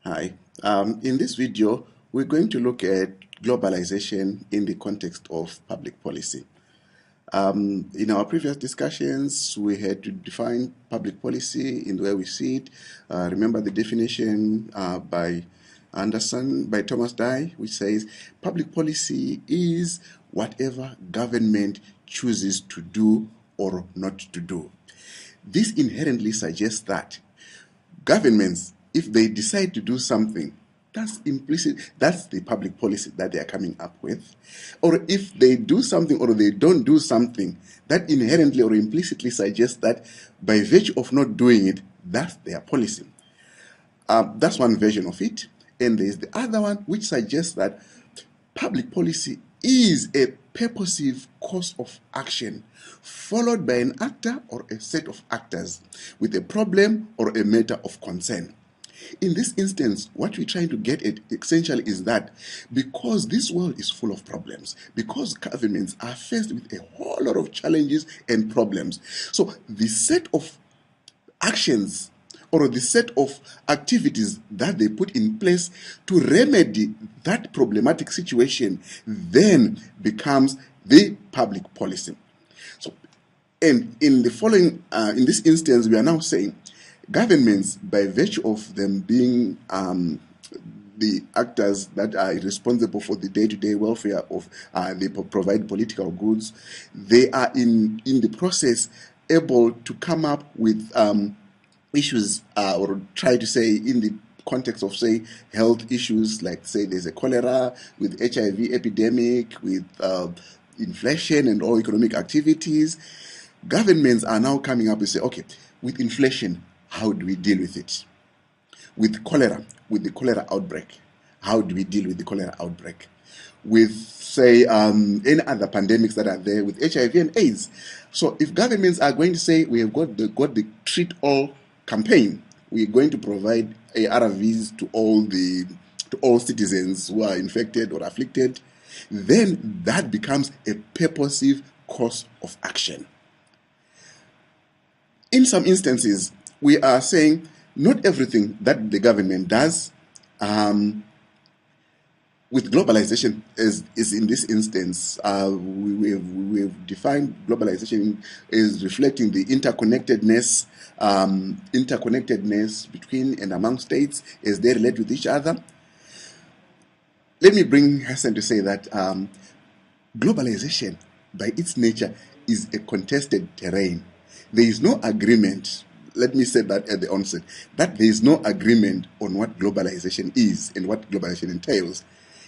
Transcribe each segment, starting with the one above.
Hi. In this video, we're going to look at globalization in the context of public policy. In our previous discussions, we had to define public policy in the way we see it. Remember the definition by Thomas Dye, which says public policy is whatever government chooses to do or not to do. This inherently suggests that governments, if they decide to do something, that's implicit, that's the public policy that they are coming up with. Or if they do something or they don't do something, that inherently or implicitly suggests that by virtue of not doing it, that's their policy. That's one version of it. And there's the other one which suggests that public policy is a purposive course of action followed by an actor or a set of actors with a problem or a matter of concern. In this instance, what we're trying to get at essentially is that because this world is full of problems, because governments are faced with a whole lot of challenges and problems, so the set of actions or the set of activities that they put in place to remedy that problematic situation then becomes the public policy. So, and in the following, in this instance, we are now saying governments, by virtue of them being the actors that are responsible for the day-to-day welfare of, they provide political goods, they are in the process able to come up with issues, or try to say in the context of, say, health issues, like, say, there's a cholera, with HIV epidemic, with inflation and all economic activities. Governments are now coming up and say, okay, with inflation, how do we deal with it? With cholera, with the cholera outbreak, how do we deal with the cholera outbreak? With, say, any other pandemics that are there, with HIV and AIDS. So if governments are going to say, we have got the treat all campaign, we're going to provide ARVs to all citizens who are infected or afflicted, then that becomes a purposive course of action. In some instances, we are saying not everything that the government does with globalization is in this instance. We've defined globalization as reflecting the interconnectedness between and among states as they relate with each other. Let me bring Hassan to say that globalization, by its nature, is a contested terrain. There is no agreement. Let me say that at the onset, that there is no agreement on what globalization is and what globalization entails.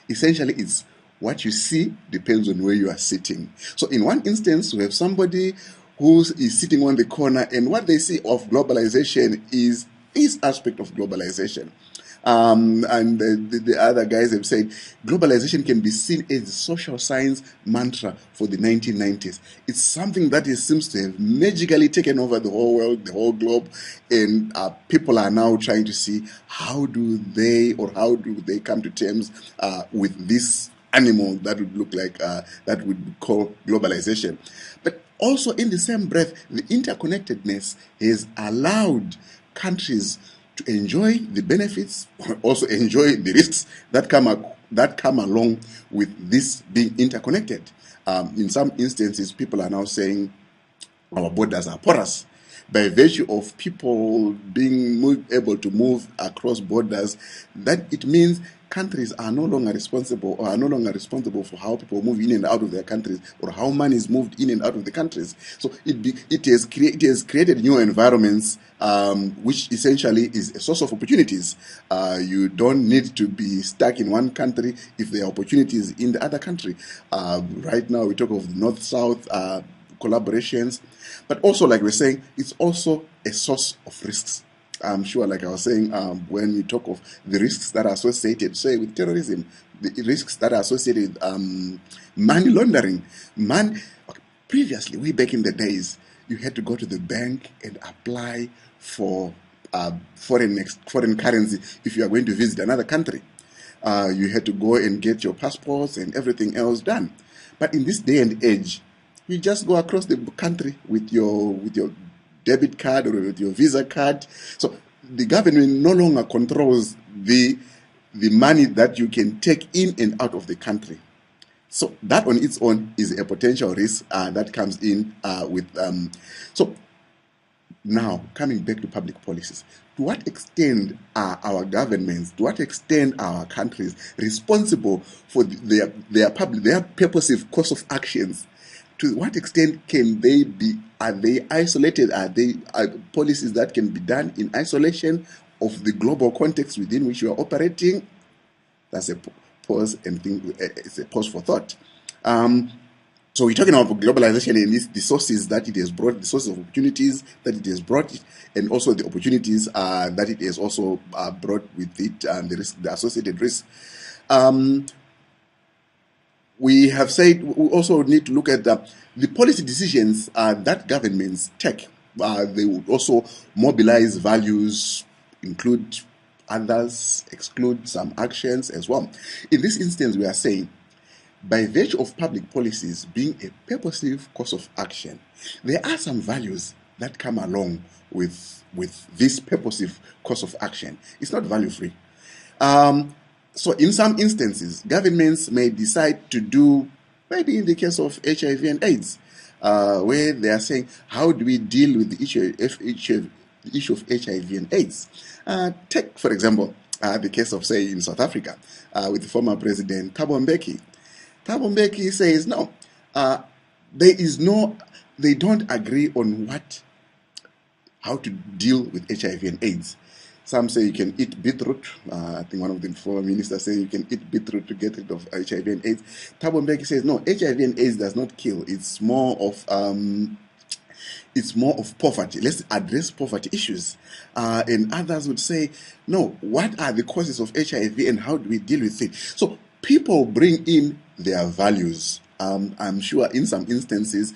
Essentially, it's what you see depends on where you are sitting. So in one instance, we have somebody who is sitting on the corner, and what they see of globalization is this aspect of globalization. And the other guys have said globalization can be seen as a social science mantra for the 1990s. It's something that seems to have magically taken over the whole world, the whole globe, and people are now trying to see how do they come to terms with this animal that would look like, that would call globalization. But also in the same breath, the interconnectedness has allowed countries to enjoy the benefits, also enjoy the risks that come along with this being interconnected. In some instances, people are now saying our borders are porous. By virtue of people being able to move across borders, that it means countries are no longer responsible for how people move in and out of their countries, or how money is moved in and out of the countries. So it has created new environments, which essentially is a source of opportunities. You don't need to be stuck in one country if there are opportunities in the other country. Right now we talk of north-south collaborations, but also, like we're saying, it's also a source of risks. I'm sure, like I was saying, when we talk of the risks that are associated, say, with terrorism, the risks that are associated with money laundering. Previously, way back in the days, you had to go to the bank and apply for foreign currency if you are going to visit another country. You had to go and get your passports and everything else done. But in this day and age, you just go across the country with your debit card or with your Visa card. So the government no longer controls the money that you can take in and out of the country. So that on its own is a potential risk that comes in with. So now, coming back to public policies, to what extent are our governments, to what extent are our countries responsible for their purposive course of actions? To what extent can they be? Are they isolated? Are they policies that can be done in isolation of the global context within which you are operating? That's a pause and think. It's a pause for thought. So we're talking about globalization and the sources that it has brought, the sources of opportunities that it has brought, and also the opportunities that it has also brought with it, and the associated risks. We have said we also need to look at the policy decisions that governments take. They would also mobilize values, include others, exclude some actions as well. In this instance, we are saying, by virtue of public policies being a purposive course of action, there are some values that come along with this purposive course of action. It's not value free. So in some instances, governments may decide to do, maybe in the case of HIV and AIDS, where they are saying, how do we deal with the issue of HIV and AIDS? Take, for example, the case of, say, in South Africa, with the former president Thabo Mbeki. Thabo Mbeki says, no, they don't agree on how to deal with HIV and AIDS. Some say you can eat beetroot. I think one of the former ministers said you can eat beetroot to get rid of HIV and AIDS. Thabo Mbeki says, no, HIV and AIDS does not kill. It's more of poverty. Let's address poverty issues. And others would say, no, what are the causes of HIV and how do we deal with it? So people bring in their values. I'm sure in some instances,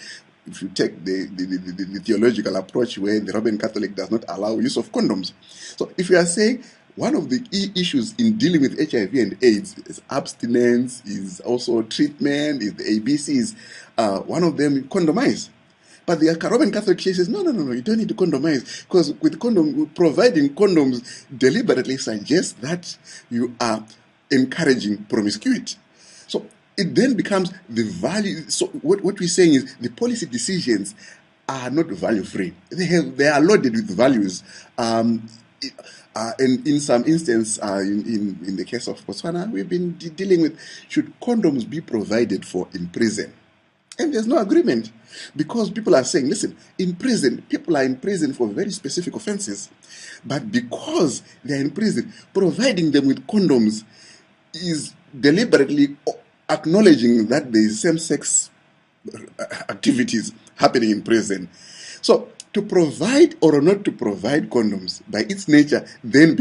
if you take the theological approach where the Roman Catholic does not allow use of condoms. So if you are saying one of the key issues in dealing with HIV and AIDS is abstinence, is also treatment, is the ABCs, one of them condomize. But the Roman Catholic Church says, no, you don't need to condomize, because with providing condoms deliberately suggests that you are encouraging promiscuity. So it then becomes the value. So what we're saying is the policy decisions are not value free. They are loaded with values. And in some instances, in the case of Botswana, we've been dealing with, should condoms be provided for in prison? And there's no agreement, because people are saying, listen, in prison, people are in prison for very specific offenses. But because they're in prison, providing them with condoms is deliberately acknowledging that there is same-sex activities happening in prison. So to provide or not to provide condoms, by its nature, then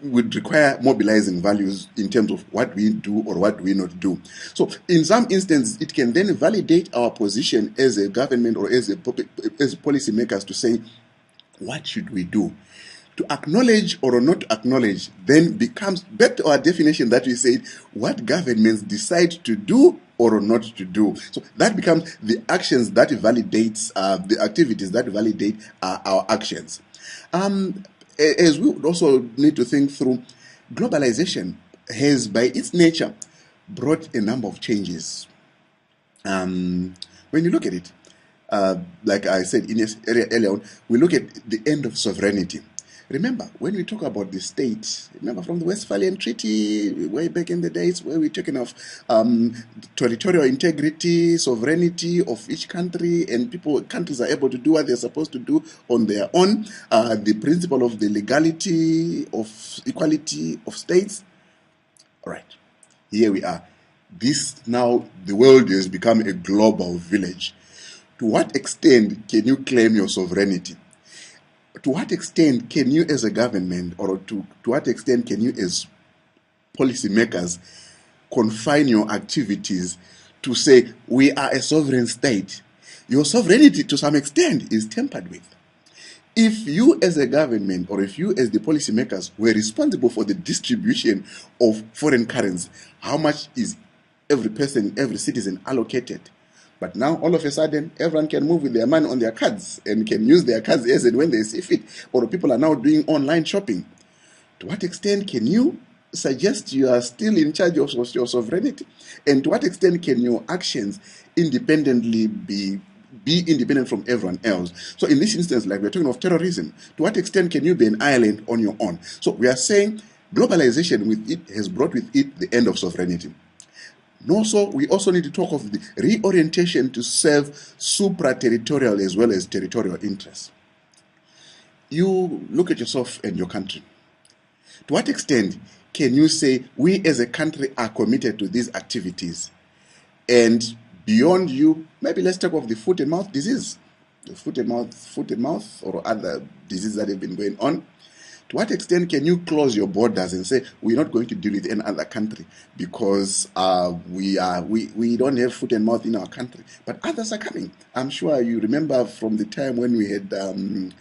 would require mobilizing values in terms of what we do or what we not do. So in some instances, it can then validate our position as a government or as policymakers to say, what should we do? To acknowledge or not to acknowledge then becomes back to our definition that we said, what governments decide to do or not to do. So that becomes the actions that validates the activities that validate our actions. As we would also need to think through, globalization has by its nature brought a number of changes. When you look at it, like I said earlier on, we look at the end of sovereignty. Remember, when we talk about the state, remember from the Westphalian Treaty, way back in the days, where we're talking of territorial integrity, sovereignty of each country, and countries are able to do what they're supposed to do on their own, the principle of the legality of equality of states. All right, here we are. Now, the world has become a global village. To what extent can you claim your sovereignty? To what extent can you as a government, or to what extent can you as policymakers confine your activities to say, we are a sovereign state? Your sovereignty to some extent is tampered with. If you as a government, or if you as the policymakers were responsible for the distribution of foreign currency, how much is every person, every citizen allocated? But now, all of a sudden, everyone can move with their money on their cards and can use their cards as and when they see fit. Or people are now doing online shopping. To what extent can you suggest you are still in charge of your sovereignty? And to what extent can your actions independently be independent from everyone else? So in this instance, like we're talking of terrorism, to what extent can you be an island on your own? So we are saying globalization with it has brought with it the end of sovereignty. And also, we also need to talk of the reorientation to serve supra-territorial as well as territorial interests. You look at yourself and your country. To what extent can you say we as a country are committed to these activities? And beyond you, maybe let's talk of the foot and mouth disease, the foot and mouth, or other diseases that have been going on. To what extent can you close your borders and say we're not going to deal with any other country because we don't have foot and mouth in our country, but others are coming? I'm sure you remember from the time when we had the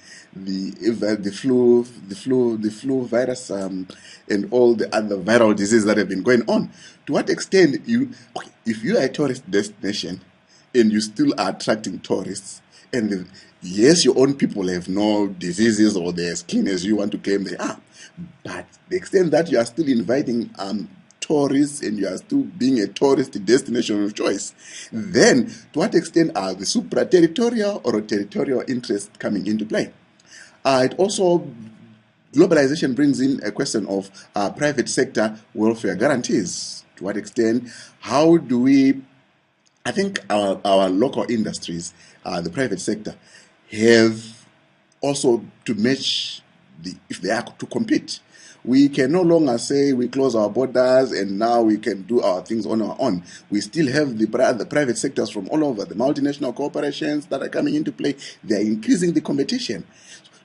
flu virus and all the other viral diseases that have been going on. To what extent if you are a tourist destination and you still are attracting tourists, and yes, your own people have no diseases or they're as clean as you want to claim they are, but the extent that you are still inviting tourists and you are still being a tourist destination of choice, then to what extent are the supra-territorial or territorial interests coming into play? It also, globalization brings in a question of private sector welfare guarantees. To what extent, how do we, I think our local industries, the private sector, have also to match if they are to compete. We can no longer say we close our borders and now we can do our things on our own. We still have the private sectors from all over, the multinational corporations that are coming into play. They are increasing the competition.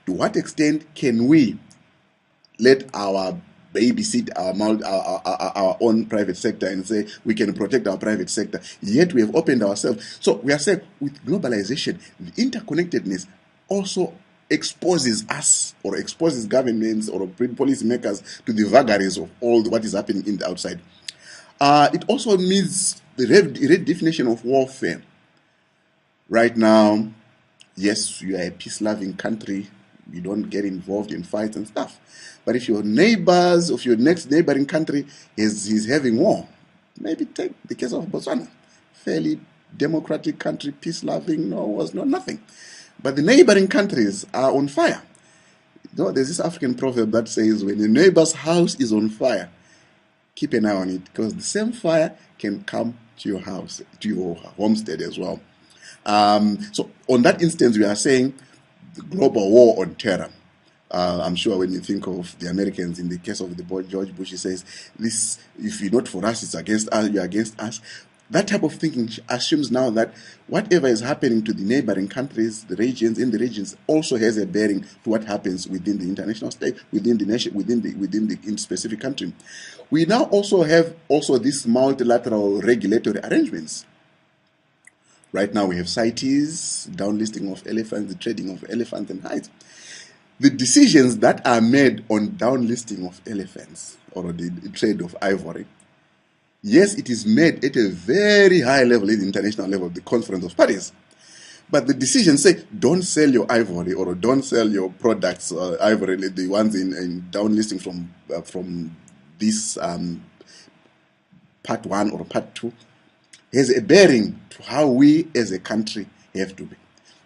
To what extent can we let our babysit our own private sector and say we can protect our private sector, yet we have opened ourselves? So we are saying with globalization, the interconnectedness also exposes us or exposes governments or policymakers to the vagaries of all what is happening in the outside. It also means the redefinition of warfare. Right now, yes, you are a peace-loving country. You don't get involved in fights and stuff. But if your neighbors, if your next neighboring country is having war, maybe take the case of Botswana, fairly democratic country, peace-loving, nothing. But the neighboring countries are on fire. There's this African proverb that says, when your neighbor's house is on fire, keep an eye on it, because the same fire can come to your house, to your homestead as well. So on that instance, we are saying the global war on terror. I'm sure when you think of the Americans, in the case of the boy George Bush, he says, "This, if you're not for us, it's against us. You're against us." That type of thinking assumes now that whatever is happening to the neighboring countries, the regions, also has a bearing to what happens within the international state, within the nation, within the specific country. We now also have these multilateral regulatory arrangements. Right now we have CITES, downlisting of elephants, the trading of elephants and hides. The decisions that are made on downlisting of elephants or the trade of ivory, yes, it is made at a very high level, at the international level, the Conference of Parties. But the decisions say, don't sell your ivory or don't sell your products, ivory, the ones in downlisting from this part 1 or part 2, has a bearing to how we as a country have to be.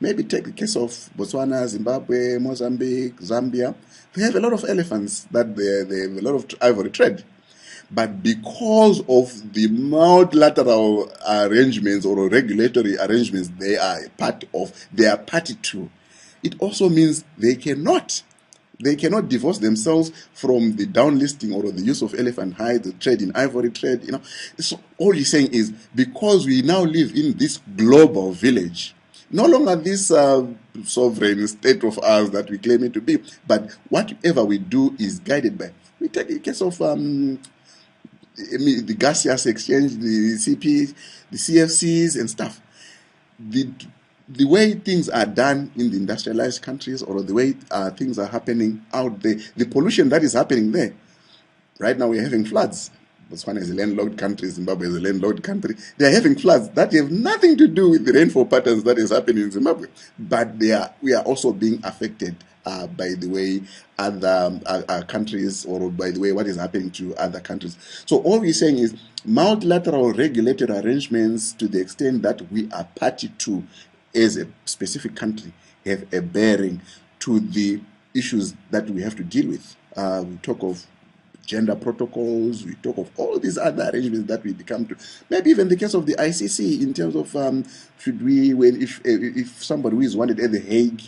Maybe take the case of Botswana, Zimbabwe, Mozambique, Zambia. They have a lot of elephants, that they have a lot of ivory trade. But because of the multilateral arrangements or regulatory arrangements they are part of, they are party to, it also means they cannot divorce themselves from the downlisting or the use of elephant hide, the trade in ivory trade. So all you're saying is, because we now live in this global village, no longer this sovereign state of ours that we claim it to be, but whatever we do is guided by. We take the case of the gaseous exchange, the CP, the CFCs and stuff. The way things are done in the industrialized countries, or the way things are happening out there, the pollution that is happening there. Right now we're having floods. Botswana is a landlocked country, Zimbabwe is a landlocked country. They are having floods that have nothing to do with the rainfall patterns that is happening in Zimbabwe. But we are also being affected by the way other countries, or by the way what is happening to other countries. So all we're saying is multilateral regulatory arrangements, to the extent that we are party to as a specific country, have a bearing to the issues that we have to deal with. We talk of gender protocols, we talk of all these other arrangements that we become to. Maybe even the case of the ICC, in terms of should we, when if somebody who is wanted at the Hague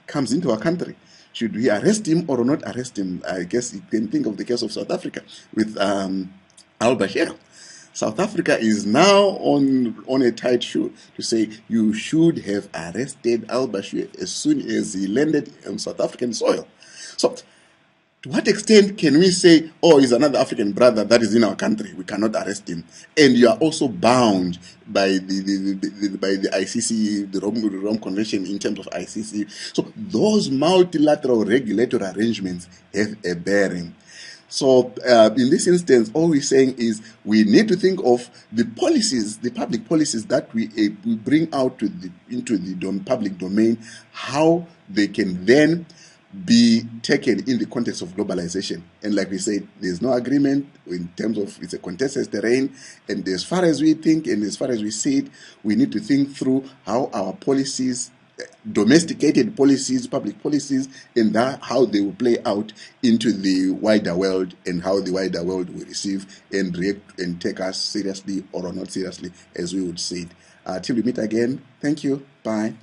comes into our country, should we arrest him or not arrest him? I guess you can think of the case of South Africa with Al Bashir. South Africa is now on a tight shoe to say you should have arrested Al Bashir as soon as he landed on South African soil. So, to what extent can we say, oh, he's another African brother that is in our country, we cannot arrest him? And you are also bound by the ICC, the Rome Convention in terms of ICC. So those multilateral regulatory arrangements have a bearing. So in this instance, all we're saying is we need to think of the policies, the public policies that we bring out into the public domain, how they can then be taken in the context of globalization. And like we said, there's no agreement in terms of it's a contested terrain. And as far as we think and as far as we see it, we need to think through how our policies, domesticated policies, public policies, and how they will play out into the wider world, and how the wider world will receive and react and take us seriously or not seriously, as we would say it. Till we meet again, thank you. Bye.